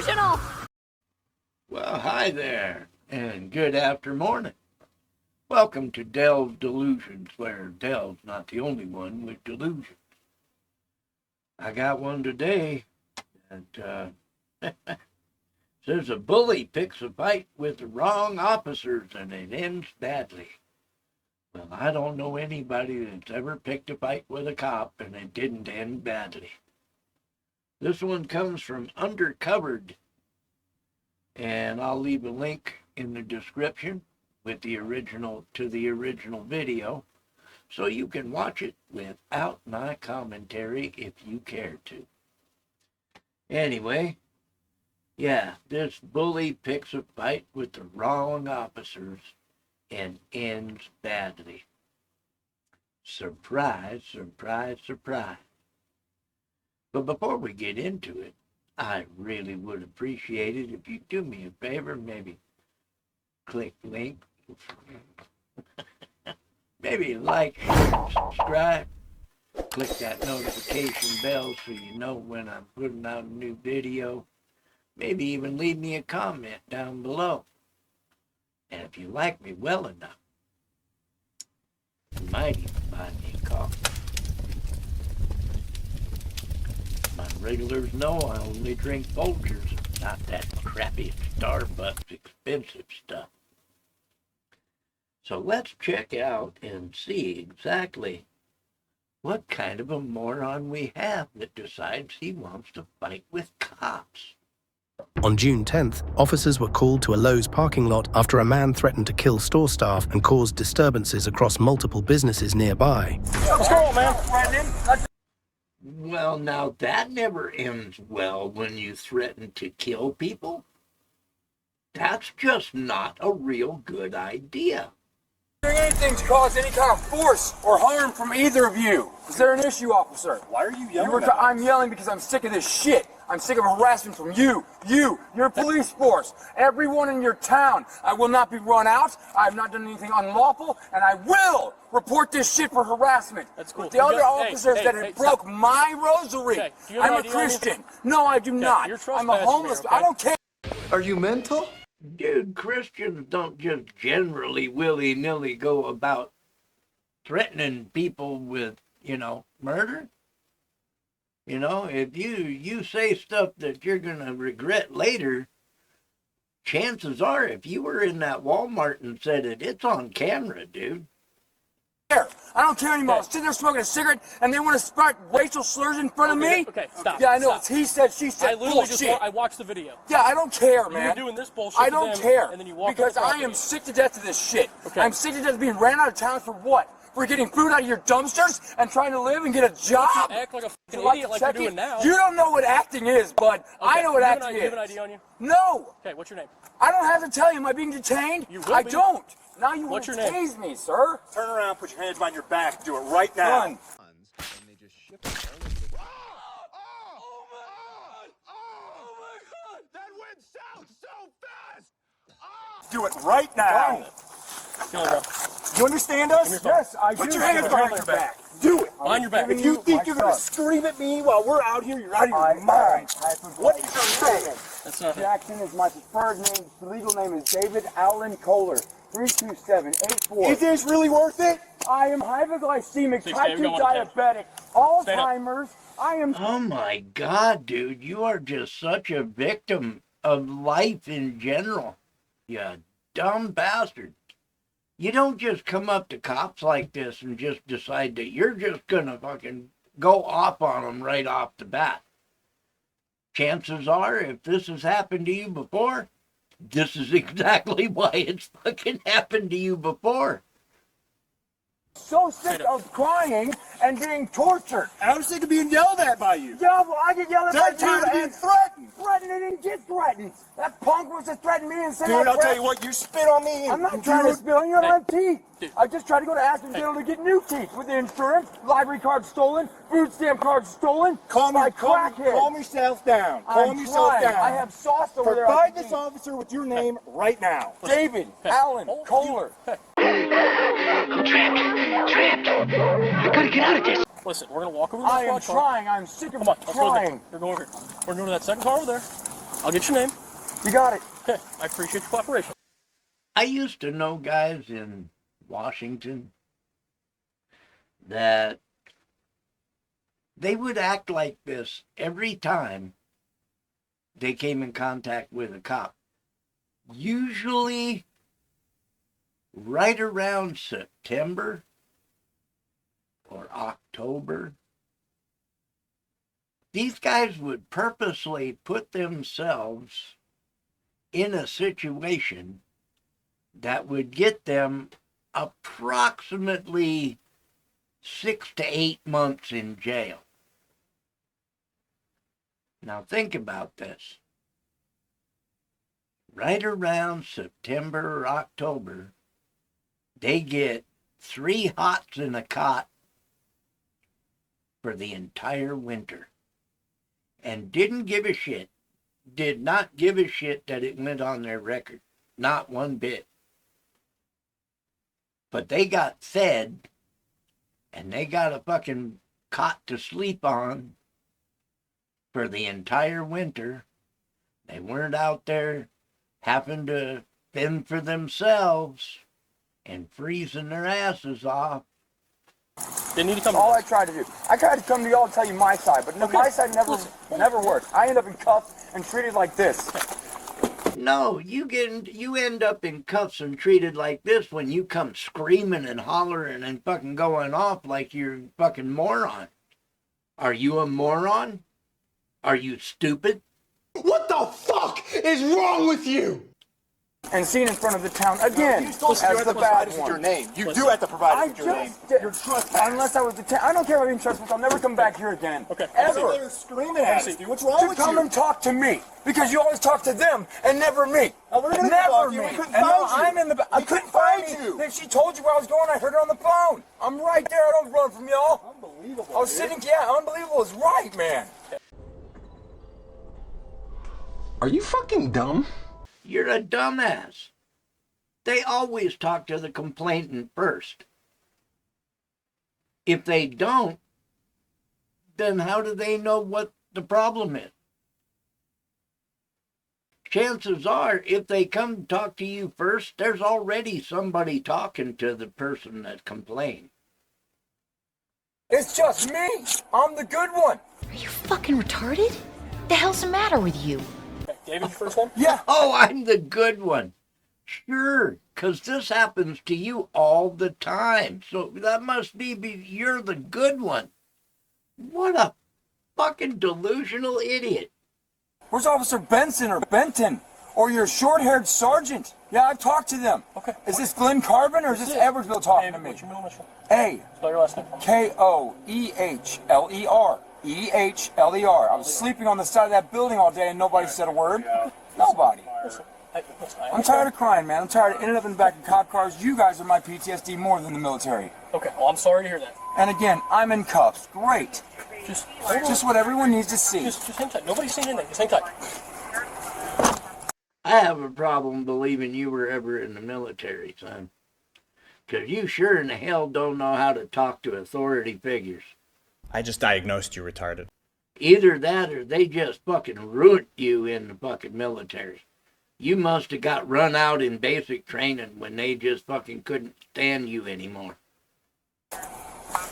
delusional! Well, hi there, and good afternoon. Welcome to Dell's Delusions, where Dell's not the only one with delusions. I got one today that says a bully picks a fight with the wrong officers and it ends badly. Well, I don't know anybody that's ever picked a fight with a cop and it didn't end badly. This one comes from Undercovered, and I'll leave a link in the description with the original video, so you can watch it without my commentary if you care to. Anyway, yeah, this bully picks a fight with the wrong officers and ends badly. Surprise, surprise, surprise. But before we get into it, I really would appreciate it if you do me a favor, maybe click link, maybe like, share, subscribe, click that notification bell so you know when I'm putting out a new video. Maybe even leave me a comment down below. And if you like me well enough, you might even buy me a coffee. My regulars know I only drink Folgers, not that crappy Starbucks expensive stuff. So let's check out and see exactly what kind of a moron we have that decides he wants to fight with cops. On June 10th, officers were called to a Lowe's parking lot after a man threatened to kill store staff and caused disturbances across multiple businesses nearby. What's going on, man? Well, now that never ends well when you threaten to kill people. That's just not a real good idea. Doing anything to cause any kind of force or harm from either of you. Is there an issue, officer? Why are you yelling? I'm yelling because I'm sick of this shit. I'm sick of harassment from your police force, everyone in your town. I will not be run out. I have not done anything unlawful, and I will report this shit for harassment. That's cool. The other officers that have broke my rosary. Okay. I'm a Christian. No, I do not. I'm a homeless. Okay? I don't care. Are you mental? Dude, Christians don't just generally willy-nilly go about threatening people with, murder. If you say stuff that you're going to regret later, chances are if you were in that Walmart and said it, it's on camera, dude. I don't care anymore. I'm sitting there smoking a cigarette, and they want to spark racial slurs in front of me? Okay, stop. Yeah, I know. Stop. It's he said, she said, bullshit. I watched the video. Yeah, I don't care, man. You're doing this bullshit I don't care. And then you walk because I am sick to death of this shit. Okay. I'm sick to death of being ran out of town for what? For getting food out of your dumpsters and trying to live and get a job? You act like a fucking idiot like you're doing now. You don't know what acting is, bud. Okay. I know what acting is. Do you have an ID on you? No. Okay, what's your name? I don't have to tell you. Am I being detained? You will I be. don't. Now you What's want your to name? tase me, sir. Turn around, put your hands behind your back. Do it right now. Run. Do it right now. You understand us? Yes, I do. Put your hands behind your back. Do it. Behind your back. If you think you're going to scream at me while we're out here, you're out of your mind. What is your name? That's not Jackson is my preferred name. The legal name is David Allen Kohler. 32784. Is this really worth it? I am hypoglycemic, type 2 diabetic, Alzheimer's. I am. Oh my God, dude, you are just such a victim of life in general. You dumb bastard. You don't just come up to cops like this and just decide that you're just gonna fucking go off on them right off the bat. Chances are, if this has happened to you before, this is exactly why it's fucking happened to you before. So sick of crying and being tortured. And I'm sick of being yelled at by you. Yeah, well, I get yelled at Third by you time being and threatened. threatened and didn't get threatened. That punk was to threaten me and say Dude, I'll tell you what, you spit on me. I'm not trying to spill on you. I don't have teeth. I just tried to go to Aspenville to get new teeth with the insurance, library card stolen, food stamp card stolen. Calm yourself down. Calm yourself down. I have sauce over there. Provide this officer with your name right now. David Allen Kohler. Trapped. I gotta get out of this. Listen, we're gonna walk over to the I am squad car. trying. I'm sick of Come on, let's go trying. there. We're going to that second car over there. I'll get your name. You got it. Okay, I appreciate your cooperation. I used to know guys in Washington that they would act like this every time they came in contact with a cop. Usually right around September or October. These guys would purposely put themselves in a situation that would get them approximately 6 to 8 months in jail. Now think about this. Right around September or October, they get 3 hots in a cot for the entire winter. And didn't give a shit. Did not give a shit that it went on their record. Not one bit. But they got fed, and they got a fucking cot to sleep on for the entire winter. They weren't out there having to fend for themselves and freezing their asses off. They need to come. All I tried to do. I tried to come to y'all and tell you my side, but my side never worked. I end up in cuffs and treated like this. No, you end up in cuffs and treated like this when you come screaming and hollering and fucking going off like you're a fucking moron. Are you a moron? Are you stupid? What the fuck is wrong with you? And seen in front of the town again as the bad one. Your name. You do have to provide us with your name. You're trespassing. Unless I was I don't care about being trespassed. I'll never come back here again. Okay. Ever. They're screaming at us, dude. What's wrong with you? Come and talk to me because you always talk to them and never me. We're gonna never talk to me. you. We couldn't And find I'm you. in the. I couldn't find you. Then she told you where I was going. I heard her on the phone. I'm right there. I don't run from y'all. Unbelievable. I was sitting. Yeah, unbelievable is right, man. Are you fucking dumb? You're a dumbass. They always talk to the complainant first. If they don't, then how do they know what the problem is? Chances are, if they come to talk to you first, there's already somebody talking to the person that complained. It's just me. I'm the good one. Are you fucking retarded? The hell's the matter with you? Okay, David, your first one? Yeah. Oh, I'm the good one. Sure, because this happens to you all the time. So that must be you're the good one. What a fucking delusional idiot. Where's Officer Benson or Benton? Or your short-haired sergeant? Yeah, I've talked to them. Okay. Is this Glenn Carbon or is this Edwardsville talking to me? What's your middle initial? A. Spell your last name. Koehler. Ehler. I was sleeping on the side of that building all day and nobody said a word. Nobody. Listen, I'm tired of crying, man. I'm tired of ending up in the back of cop cars. You guys are my PTSD more than the military. Okay, well, I'm sorry to hear that. And again, I'm in cuffs. Great. Just what everyone needs to see. Just hang tight. Nobody's saying anything. Just hang tight. I have a problem believing you were ever in the military, son. Because you sure in the hell don't know how to talk to authority figures. I just diagnosed you retarded. Either that or they just fucking ruined you in the fucking military. You must have got run out in basic training when they just fucking couldn't stand you anymore.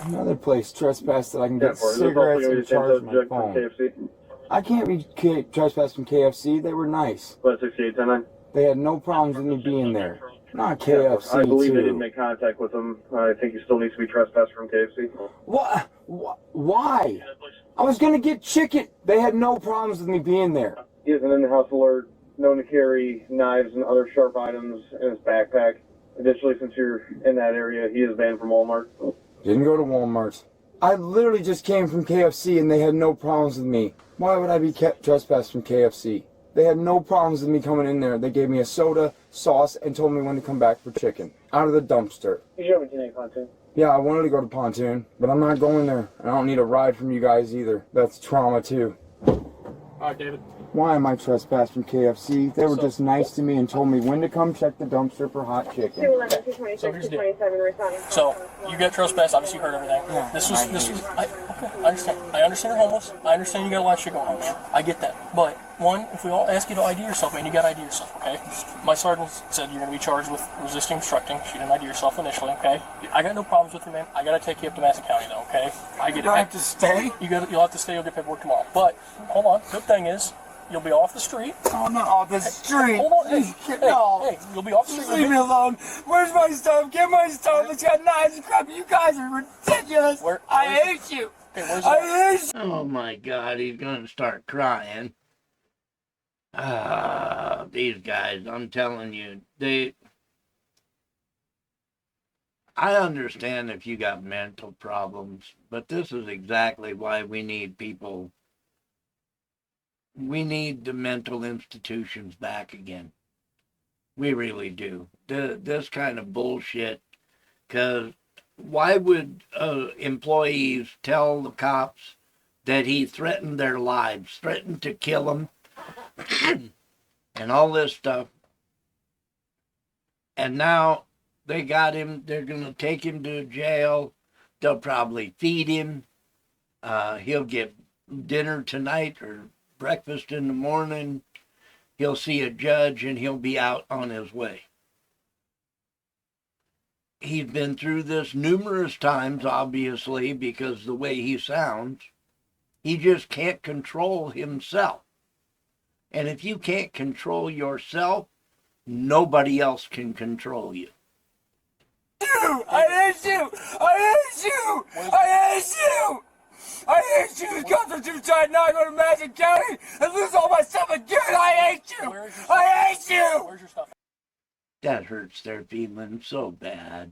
Another place, Trespass, that I can get cigarettes and charge my phone. I can't be trespassed from KFC. They were nice. What, 6810? They had no problems with me being there. Not KFC, I believe they too. didn't make contact with them. I think you still need to be trespassed from KFC. What? Why? I was going to get chicken. They had no problems with me being there. He is an in-the-house alert, known to carry knives and other sharp items in his backpack. Additionally, since you're in that area, he is banned from Walmart. Didn't go to Walmart. I literally just came from KFC and they had no problems with me. Why would I be trespassed from KFC? They had no problems with me coming in there. They gave me a soda, sauce, and told me when to come back for chicken. Out of the dumpster. Did you have a teenage pontoon? Yeah, I wanted to go to Pontoon, but I'm not going there. I don't need a ride from you guys either. That's trauma too. Alright, David. Why am I trespassed from KFC? They were just nice to me and told me when to come check the dumpster for hot chicken. So here's the deal. So you get trespassed. Obviously, you heard everything. Yeah, This was. Okay, I understand you're homeless. I understand you got a lot of shit going on, man. I get that. But, one, if we all ask you to ID yourself, man, you got to ID yourself, okay? My sergeant said you're going to be charged with resisting obstructing. She didn't ID yourself initially, okay? I got no problems with you, man. I got to take you up to Madison County, though, okay? I get it. Do I have to stay? You'll have to stay. You'll get paperwork tomorrow. But, hold on. Good thing is, you'll be off the street. Oh, I'm not off the street. Hold on. Hey, no. Hey, you'll be off the street. Just leave me alone. Where's my stuff? Get my stuff. It's got knives and crap. You guys are ridiculous. I hate you. Hey, where's I hate you. Oh my God, he's gonna start crying. These guys, I'm telling you, I understand if you got mental problems, but this is exactly why we need people. We need the mental institutions back again. We really do. This kind of bullshit, because why would employees tell the cops that he threatened their lives, threatened to kill them, and all this stuff? And now they got him, they're going to take him to jail. They'll probably feed him. He'll get dinner tonight or breakfast in the morning. He'll see a judge and he'll be out on his way. He's been through this numerous times, obviously, because the way he sounds. He just can't control himself. And if you can't control yourself, nobody else can control you. I hate you! I hate you! I hate you! I hate you! The Constitution tried now I go to Madison County and lose all my stuff again! I hate you! I hate you! Where's your stuff? That hurts their feelings so bad.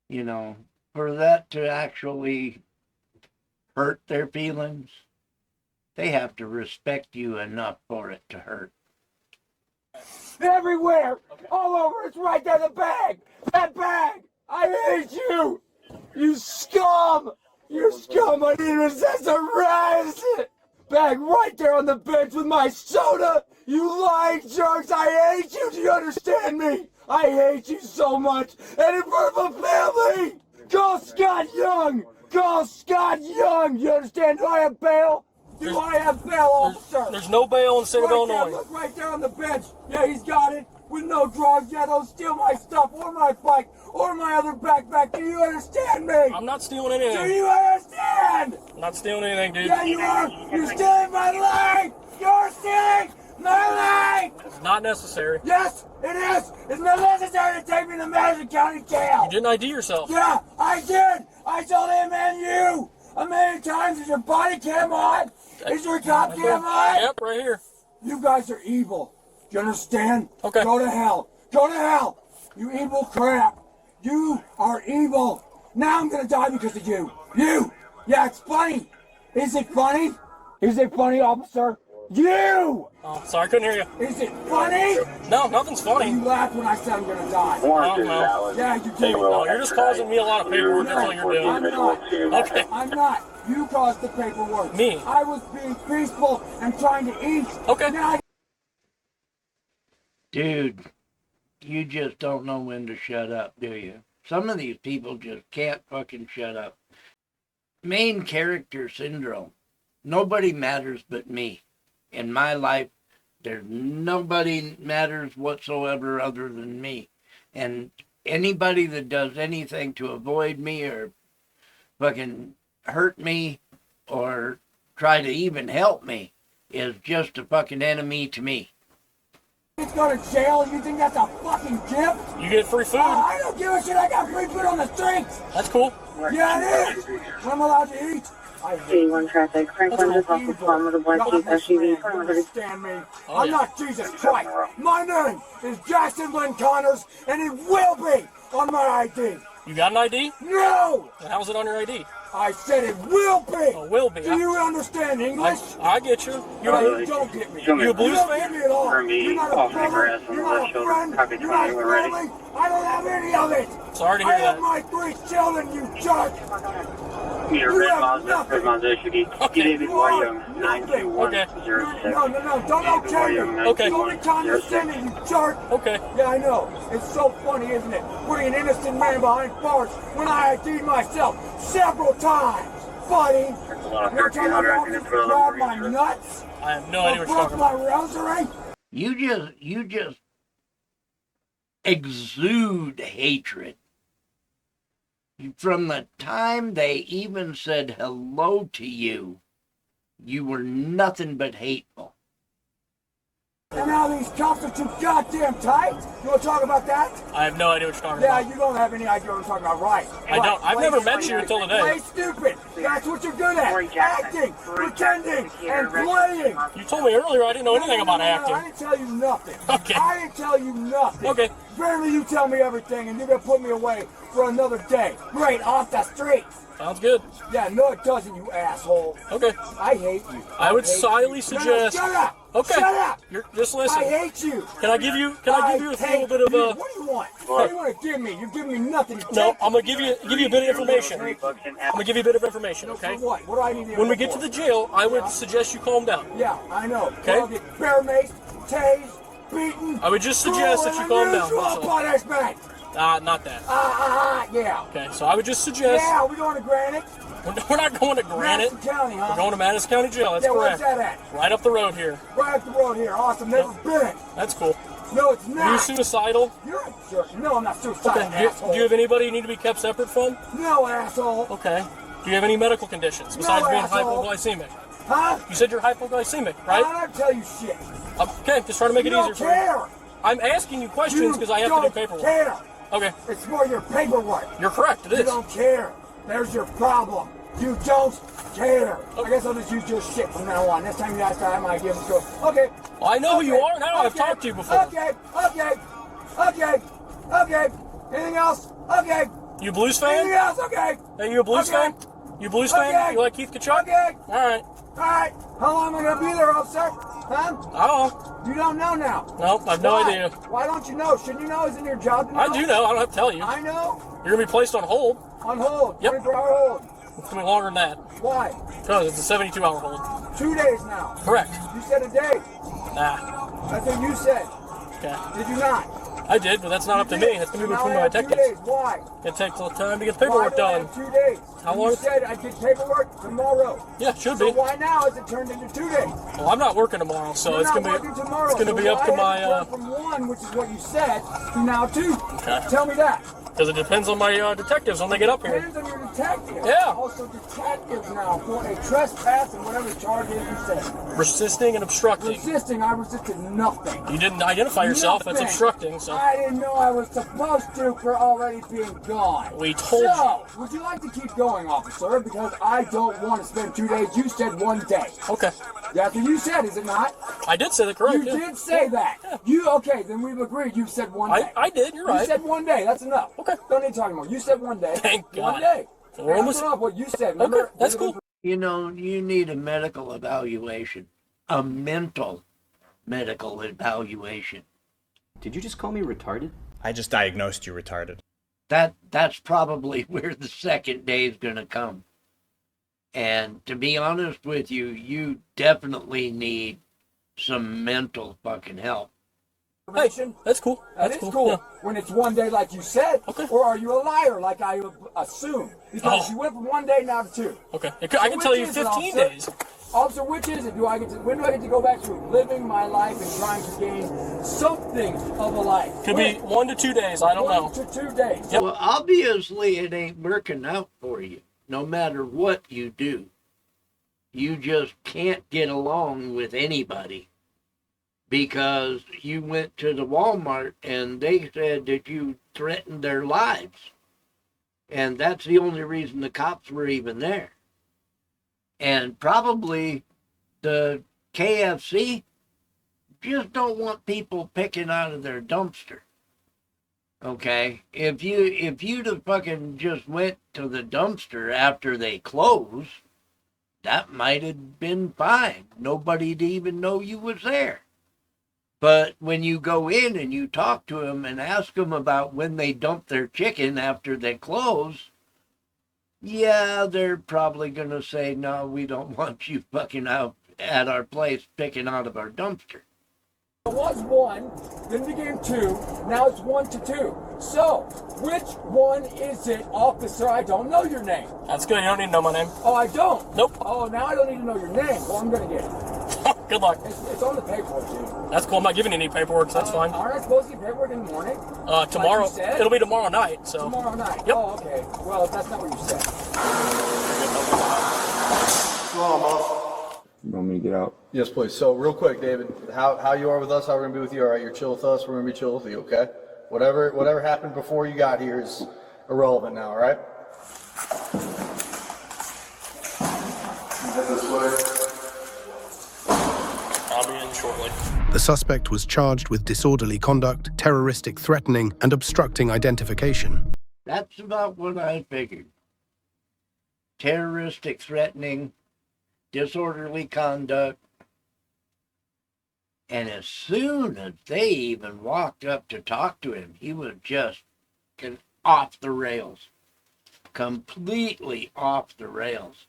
You know, for that to actually hurt their feelings, they have to respect you enough for it to hurt. Everywhere! All over! It's right there, the bag! That bag! I hate you! You scum! You scum! I didn't even sense to rise it! Bag right there on the bench with my soda! You lying jerks! I hate you! Do you understand me? I hate you so much! And in front of a family! Call Scott Young! Call Scott Young! You understand? Do I have bail? Do I have bail, officer? There's no bail in the state of Illinois. There, look right there on the bench. Yeah, he's got it. With no drugs. Yeah, don't steal my stuff or my bike or my other backpack. Do you understand me? I'm not stealing anything. Do you understand? I'm not stealing anything, dude. Yeah, you are. You're stealing my life. You're stealing my life. It's not necessary. Yes, it is. It's not necessary to take me to Madison County Jail. You didn't ID yourself. Yeah, I did. I told him and you. A million times. Is your body cam on? Is your cop cam on? Yep, right here. You guys are evil. Do you understand? Okay. Go to hell. Go to hell. You evil crap. You are evil. Now I'm gonna die because of you. You. Yeah, it's funny. Is it funny? Is it funny, officer? You! Oh, sorry, I couldn't hear you. Is it funny? No, nothing's funny. You laughed when I said I'm gonna die. No. Yeah, you did. No, you're just causing me a lot of paperwork. That's all you're doing. I'm not. Okay. I'm not. You caused the paperwork. Me. I was being peaceful and trying to eat. Okay. Now Dude, you just don't know when to shut up, do you? Some of these people just can't fucking shut up. Main character syndrome. Nobody matters but me. In my life, there's nobody matters whatsoever other than me. And anybody that does anything to avoid me or fucking hurt me or try to even help me is just a fucking enemy to me. kids go to jail, you think that's a fucking gift? You get free food. I don't give a shit, I got free food on the streets. That's cool. Yeah, it is. I'm allowed to eat. One traffic, Franklin just off the palm of the black Jeep SUV. Understand me? I'm not Jesus Christ. My name is Jackson Lynn Connors, and it will be on my ID. You got an ID? No! Then how's it on your ID? I said it will be. Oh, will be. Do you understand English? I get you. You don't get me. You a blues don't fan? Get me at all. You're not a brother. You're not a friend. You're not a family. I don't have any of it. Sorry to hear that. I that. have my 3 children, you jerk. Red Mazda SUV. David William, 92106. No, don't okay me. Okay. Don't be condescending, you jerk. Okay. Yeah, I know. It's so funny, isn't it? Putting an innocent man behind bars when I ID'd myself several times. buddy. You're trying to walk me grab my nuts? I have no idea what you're talking my about. rosary? You just exude hatred. From the time they even said hello to you, you were nothing but hateful. And now these cuffs are too goddamn tight. You want to talk about that? I have no idea what you're talking Yeah, about. you don't have any idea what I'm talking about, right? I don't. I've never met you until today. Play stupid. That's what you're good at. Acting, pretending, and playing. You told me earlier I didn't know anything about acting. I didn't tell you nothing. Okay. I didn't tell you nothing. Okay. Apparently you tell me everything and you're going to put me away for another day. Great, off the streets. Sounds good. Yeah, no it doesn't, you asshole. Okay. I hate you. I would hate highly you. suggest. No, shut up. Okay. Shut up. Just listen. I hate you. Can I give you a little bit of a? What do you want? What do you want to give me? You're giving me nothing. No, I'm gonna give you a bit of information. I'm gonna give you a bit of information, okay? For what? What do I need to When we get to the jail, I would suggest you calm down. Yeah, I know. Okay. I'll get bear maced, tased, beaten. I would just suggest that you calm down. Punishment. Not that. Yeah. Okay, so I would just suggest. Yeah, we going to Granite? We're not going to Granite. Madison County, huh? We're going to Madison County Jail. That's yeah, correct. Where's that at? Right up the road here. Right up the road here. Awesome. Never been. That's cool. No, it's not. Are you suicidal? You're a jerk. No, I'm not suicidal, Okay. asshole. Do you have anybody you need to be kept separate from? No, asshole. Okay. Do you have any medical conditions besides being asshole. hypoglycemic? Huh? You said you're hypoglycemic, right? I don't tell you shit. Okay, just trying to make it easier for you. Care. I'm asking you questions because I have to do paperwork. Care. Okay. It's more your paperwork. You're correct. It is. You don't care. There's your problem. You don't care. I guess I'll just use your shit from now on. Next time you ask, I might give it to her. Okay. Well, I know who you are now. I've talked to you before. Okay. Anything else? Okay. You a Blues fan? Anything else? Okay. Hey, you a Blues fan? You a Blues fan? You like Keith Kachuk? Okay. All right. How long am I going to be there, officer? Huh? I don't know. You don't know now. Nope, I have no idea. Why don't you know? Shouldn't you know? Isn't your job to know? I do know. I don't have to tell you. I know. You're going to be placed on hold. On hold. Yep. 24-hour hold. It's going to be longer than that. Why? Because it's a 72-hour hold. 2 days now. Correct. You said a day. Nah. That's what you said. Okay. Did you not? I did, but that's not up to me. That's going to be between my detectives. 2 days. Why? It takes a little time to get the paperwork done. 2 days. How long? You said I get paperwork tomorrow. Yeah, should So be. why now is it turned into 2 days? Well, I'm not working tomorrow, so You're it's not going to be working tomorrow. it's going to be up to my. From 1, which is what you said, to now 2. Okay. Tell me that. Because it depends on my detectives when they get up here. Depends on your detective. Yeah. Also detectives now for a trespass and whatever charge is you said. Resisting and obstructing. Resisting, I resisted nothing. You didn't identify yourself. Nothing. That's obstructing. So I didn't know I was supposed to for already being gone. We told So, would you like to keep going, officer? Because I don't want to spend 2 days. You said 1 day. Okay. That's what you said, is it not? I did say that correct. You did say that. Yeah. Okay, then we've agreed. You said 1 day. I did. You're right. You said 1 day. That's enough. Okay. Don't need to talk anymore. You said 1 day. Thank God. 1 day. So we're almost. That's enough what you said. Remember? Okay, that's cool. You know, you need a medical evaluation, a mental medical evaluation. Did you just call me retarded? I just diagnosed you retarded. That's probably where the second day is going to come. And to be honest with you, you definitely need some mental fucking help. Hey, that's cool. That is cool. Yeah. When it's 1 day like you said, Okay. or are you a liar like I assume? Because you went from 1 day now to 2. Okay. I can tell you 15 days. Officer, which is it? When do I get to go back to living my life and trying to gain something of a life? Could be 1 to 2 days. I don't know. 1 to 2 days. Yep. Well, obviously it ain't working out for you, no matter what you do. You just can't get along with anybody because you went to the Walmart and they said that you threatened their lives. And that's the only reason the cops were even there. And probably the KFC just don't want people picking out of their dumpster. Okay? If you'd have fucking just went to the dumpster after they closed, that might have been fine. Nobody'd even know you was there. But when you go in and you talk to them and ask them about when they dump their chicken after they close, yeah, they're probably going to say, no, we don't want you fucking out at our place picking out of our dumpster. There was one then it became 2, now it's 1-2. So, which one is it, officer? I don't know your name. That's good. You don't need to know my name. Oh, I don't? Nope. Oh, now I don't need to know your name. Well, I'm gonna get it. Good luck. It's on the paperwork, dude. That's cool. I'm not giving you any paperwork, so that's fine. Aren't I supposed to get paperwork in the morning? Tomorrow. Like you said? It'll be tomorrow night, so. Tomorrow night? Yep. Oh, okay. Well, that's not what you said. Come on, boss. You want me to get out? Yes, please. So, real quick, David, how you are with us, how we're going to be with you, all right? You're chill with us, we're going to be chill with you, okay? Whatever happened before you got here is irrelevant now, all right? Head this way. I'll be in shortly. The suspect was charged with disorderly conduct, terroristic threatening, and obstructing identification. That's about what I figured. Terroristic threatening, disorderly conduct, and as soon as they even walked up to talk to him, he was just off the rails. Completely off the rails.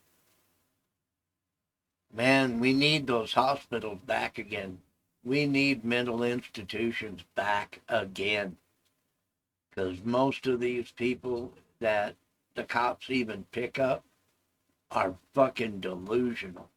Man, we need those hospitals back again. We need mental institutions back again. Because most of these people that the cops even pick up are fucking delusional.